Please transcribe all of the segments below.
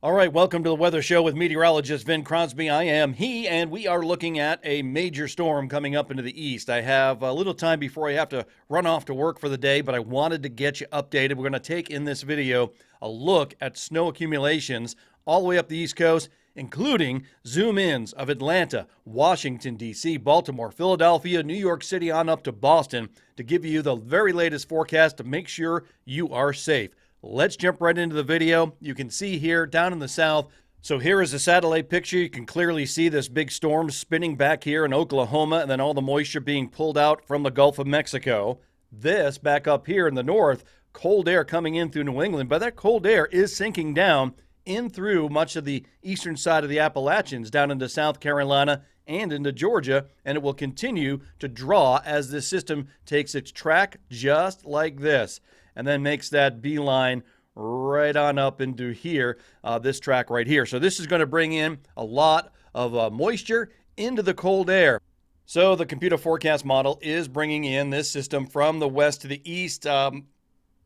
All right, welcome to the Weather Show with meteorologist Vin Crosby. I am he, and we are looking at a major storm coming up into the east. I have a little time before I have to run off to work for the day, but I wanted to get you updated. We're going to take in this video a look at snow accumulations all the way up the East Coast, including zoom-ins of Atlanta, Washington, D.C., Baltimore, Philadelphia, New York City, on up to Boston to give you the very latest forecast to make sure you are safe. Let's jump right into the video. You can see here down in the south. So here is a satellite picture. You can clearly see this big storm spinning back here in Oklahoma and then all the moisture being pulled out from the Gulf of Mexico. This back up here in the north, cold air coming in through New England, but that cold air is sinking down in through much of the eastern side of the Appalachians down into South Carolina and into Georgia, and it will continue to draw as this system takes its track just like this and then makes that beeline right on up into here, this track right here. So this is going to bring in a lot of moisture into the cold air. So the computer forecast model is bringing in this system from the west to the east.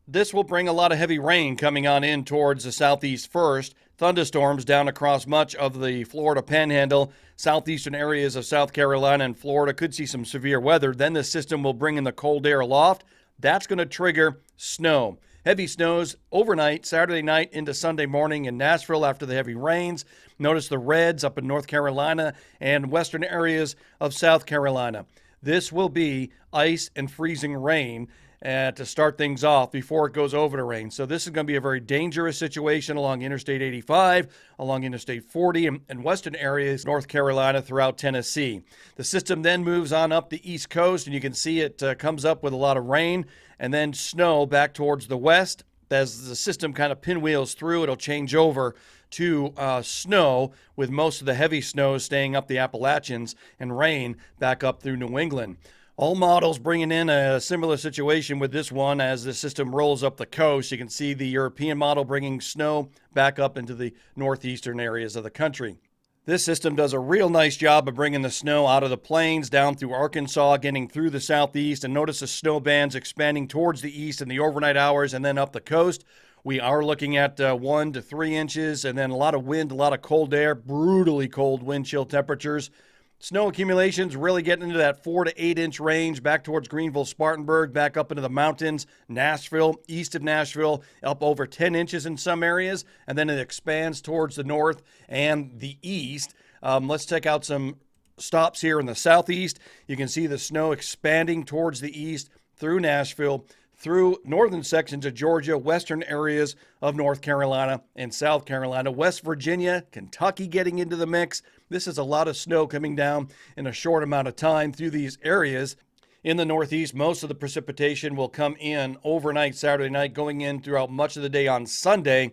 This will bring a lot of heavy rain coming on in towards the southeast first. Thunderstorms down across much of the Florida panhandle, southeastern areas of South Carolina and Florida could see some severe weather. Then the system will bring in the cold air aloft. That's going to trigger snow. Heavy snows overnight, Saturday night into Sunday morning in Nashville after the heavy rains. Notice the reds up in North Carolina and western areas of South Carolina. This will be ice and freezing rain to start things off before it goes over to rain. So this is going to be a very dangerous situation along Interstate 85, along Interstate 40, and western areas, North Carolina, throughout Tennessee. The system then moves on up the East Coast, and you can see it comes up with a lot of rain and then snow back towards the west. As the system kind of pinwheels through, it'll change over to snow, with most of the heavy snow staying up the Appalachians and rain back up through New England. All models bringing in a similar situation with this one as the system rolls up the coast. You can see the European model bringing snow back up into the northeastern areas of the country. This system does a real nice job of bringing the snow out of the plains down through Arkansas, getting through the southeast, and notice the snow bands expanding towards the east in the overnight hours and then up the coast. We are looking at 1 to 3 inches, and then a lot of wind, a lot of cold air, brutally cold wind chill temperatures. Snow accumulations really getting into that 4 to 8 inch range back towards Greenville, Spartanburg, back up into the mountains, Nashville, east of Nashville, up over 10 inches in some areas, and then it expands towards the north and the east. Let's check out some stops here in the southeast. You can see the snow expanding towards the east through Nashville, through northern sections of Georgia, western areas of North Carolina and South Carolina, West Virginia, Kentucky getting into the mix. This is a lot of snow coming down in a short amount of time through these areas. In the Northeast, most of the precipitation will come in overnight Saturday night, going in throughout much of the day on Sunday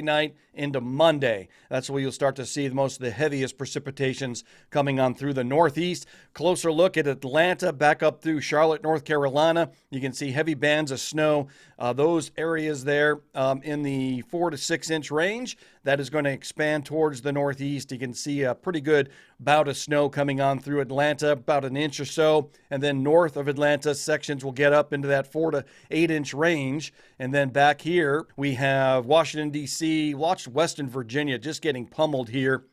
night into Monday. That's where you'll start to see most of the heaviest precipitations coming on through the Northeast. Closer look at Atlanta, back up through Charlotte, North Carolina. You can see heavy bands of snow. Those areas there in the 4 to 6 inch range, that is going to expand towards the Northeast. You can see a pretty good bout of snow coming on through Atlanta, about an inch or so. And then north of Atlanta, sections will get up into that 4 to 8 inch range. And then back here, we have Washington, D.C., Western Virginia just getting pummeled here.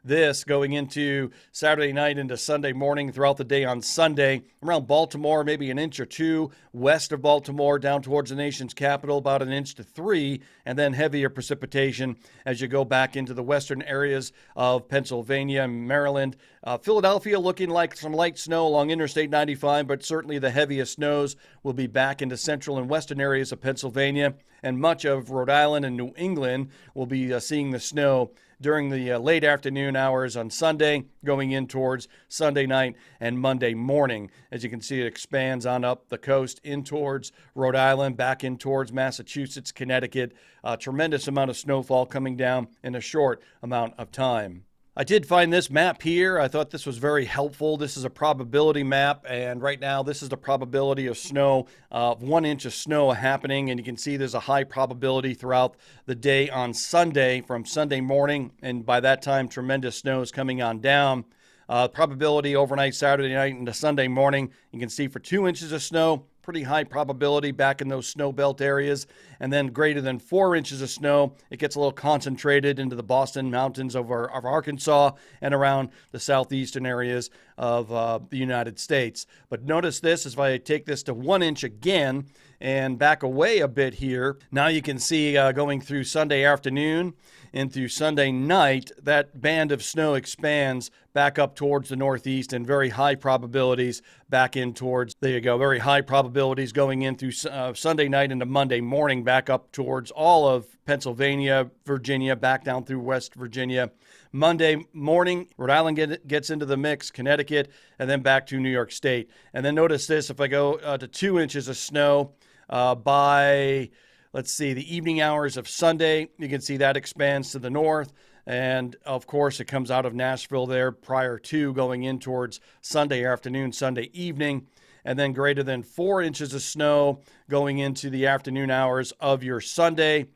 This going into Saturday night into Sunday morning, throughout the day on Sunday. Around Baltimore, maybe an inch or two. West of Baltimore, down towards the nation's capital, about an inch to 3. And then heavier precipitation as you go back into the western areas of Pennsylvania and Maryland. Philadelphia looking like some light snow along Interstate 95, but certainly the heaviest snows will be back into central and western areas of Pennsylvania. And much of Rhode Island and New England will be seeing the snow during the late afternoon hours on Sunday, going in towards Sunday night and Monday morning. As you can see, it expands on up the coast in towards Rhode Island, back in towards Massachusetts, Connecticut. A tremendous amount of snowfall coming down in a short amount of time. I did find this map here. I thought this was very helpful. This is a probability map, and right now this is the probability of snow, 1 inch of snow happening, and you can see there's a high probability throughout the day on Sunday from Sunday morning, and by that time tremendous snow is coming on down. Probability overnight Saturday night into Sunday morning, you can see for 2 inches of snow, pretty high probability back in those snow belt areas. And then greater than 4 inches of snow, it gets a little concentrated into the Boston Mountains of Arkansas and around the southeastern areas of the United States. But notice this, if I take this to 1 inch again and back away a bit here, now you can see going through Sunday afternoon and through Sunday night, that band of snow expands back up towards the northeast and very high probabilities back in towards, there you go, very high probabilities going in through Sunday night into Monday morning back up towards all of Pennsylvania, Virginia, back down through West Virginia. Monday morning, Rhode Island gets into the mix, Connecticut, and then back to New York State. And then notice this, if I go to 2 inches of snow by, let's see, the evening hours of Sunday, you can see that expands to the north. And of course, it comes out of Nashville there prior to going in towards Sunday afternoon, Sunday evening. And then greater than 4 inches of snow going into the afternoon hours of your Sunday.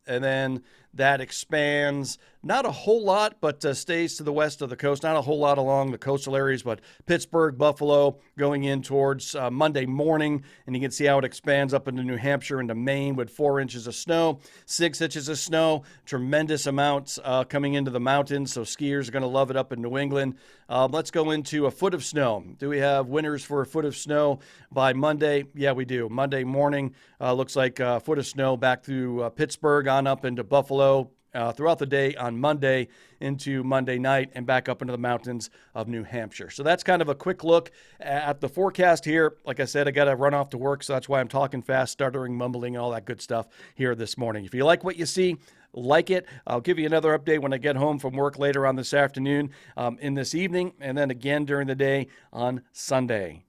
And then that expands, not a whole lot, but stays to the west of the coast. Not a whole lot along the coastal areas, but Pittsburgh, Buffalo, going in towards Monday morning. And you can see how it expands up into New Hampshire, into Maine with 4 inches of snow, 6 inches of snow, tremendous amounts coming into the mountains. So skiers are going to love it up in New England. Let's go into a foot of snow. Do we have winners for a foot of snow by Monday? Yeah, we do. Monday morning looks like a foot of snow back through Pittsburgh on up into Buffalo. Throughout the day on Monday into Monday night and back up into the mountains of New Hampshire. So that's kind of a quick look at the forecast here. Like I said, I got to run off to work, so that's why I'm talking fast, stuttering, mumbling, and all that good stuff here this morning. If you like what you see, like it. I'll give you another update when I get home from work later on this afternoon, in this evening, and then again during the day on Sunday.